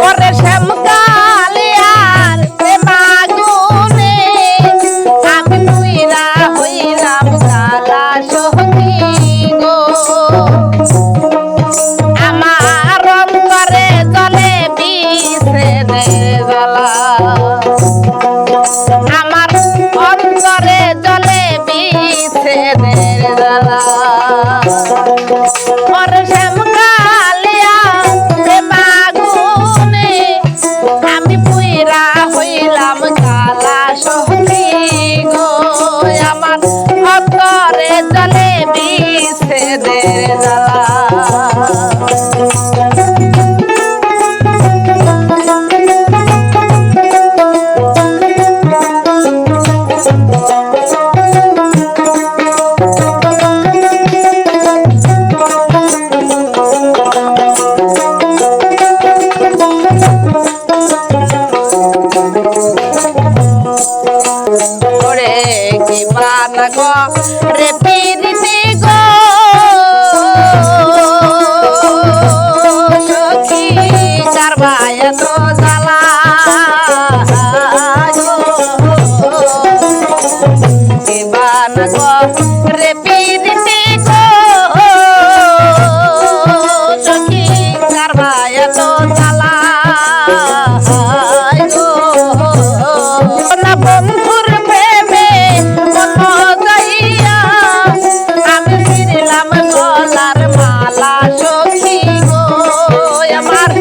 ওরে শ্যামকালিয়ার প্রেমাগুনে আমি পুইরা হইলাম কালা সখী গো। আমার অন্তরে জলে বিষেদের জ্বালা, আমার অন্তরে জলে বিষেদের জ্বালা। ওরে শ্যামকালিয়া প্রেমাগুনে আমি পুইরা হইলাম কালা সখী গো। আমার অন্তরে জলে বিষেদের জ্বালা। ওরে কি বানা গো রে পিরিতি গো সখী কারবায় তো জ্বালা কি বানা গো রে পিরিতি গো সখী কারবায় তো জ্বালা না বন্ধুর প্রেমে মন যাইয়া আমি ফিরলাম গলার মালা সখী গো। আমার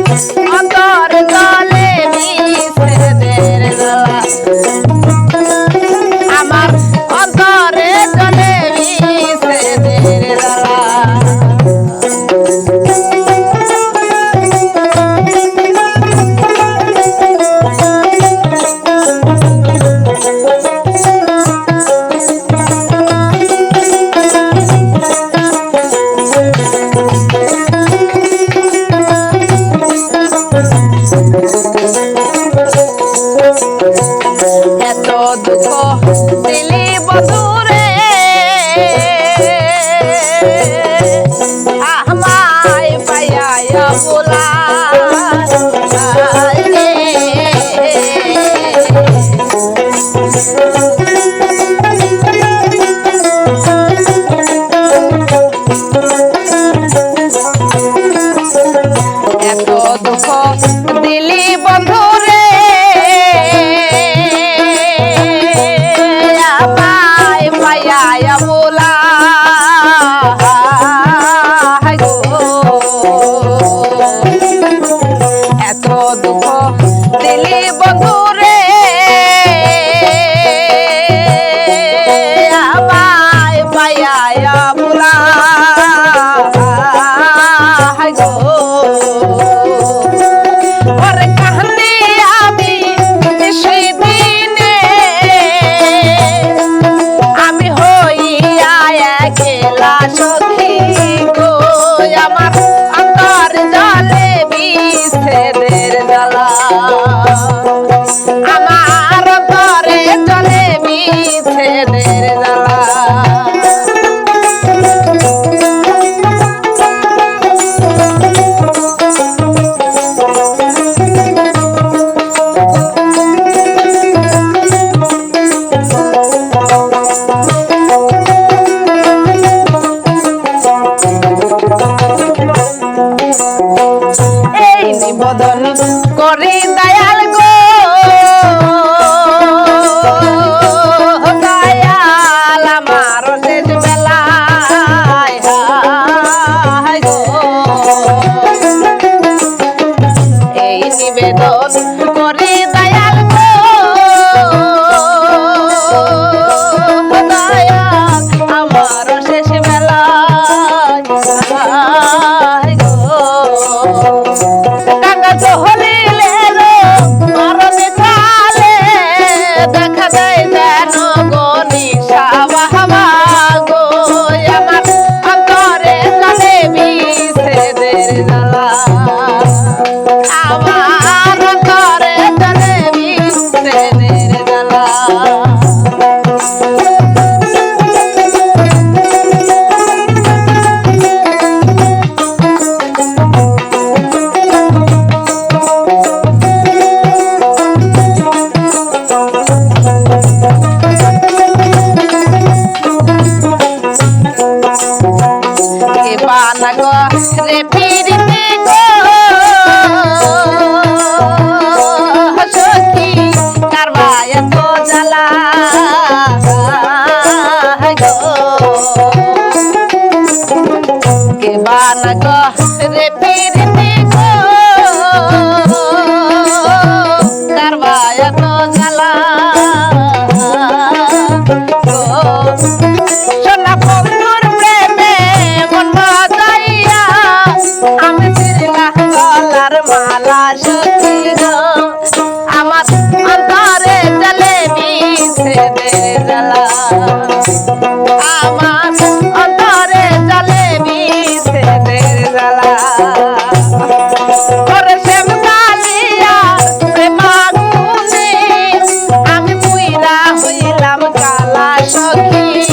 অন্তর জলে বিষেদের জ্বালা, আমার অন্তরে জলে বিষেদের জ্বালা। এত দুঃখ দিলি বধুরে আমায় পাইয়া বলা এত দুঃখ দিলি বন্ধুরে আমায় পাইয়া বলা গো। এত দুঃখ দিলি বন্ধুরে আমায় পাইয়া বলা গো। ওরে কান্দে আমি সেদিনে আমি হইয়া একলা সখী গো। আমার অন্তর জলে বিষেদের জ্বালা, আমার অন্তরে জলে বিষেদের জ্বালা। এই নিবেদন করি দয়াল গো, দয়াল আমার শেষ বেলায় গো। এই নিবেদন করি দয়াল গো, দয়াল আমার শেষ বেলায় গো। টাকা তো হলিলে মারবে চালে দেখা যায় যেন গো নিশা বাহাবা গো। আমার অন্তরে জলে বিষেদের জ্বালা, আমার অন্তরে জলে বিষেদের জ্বালা। সখী গো আমার অন্তরে জ্বলে বিচ্ছেদের জ্বালা আমার অন্তরে জ্বলে বিচ্ছেদের জ্বালা ওরে শ্যামকালিয়া প্রেমাগুনে আমি পুইরা হইলাম কালা সখী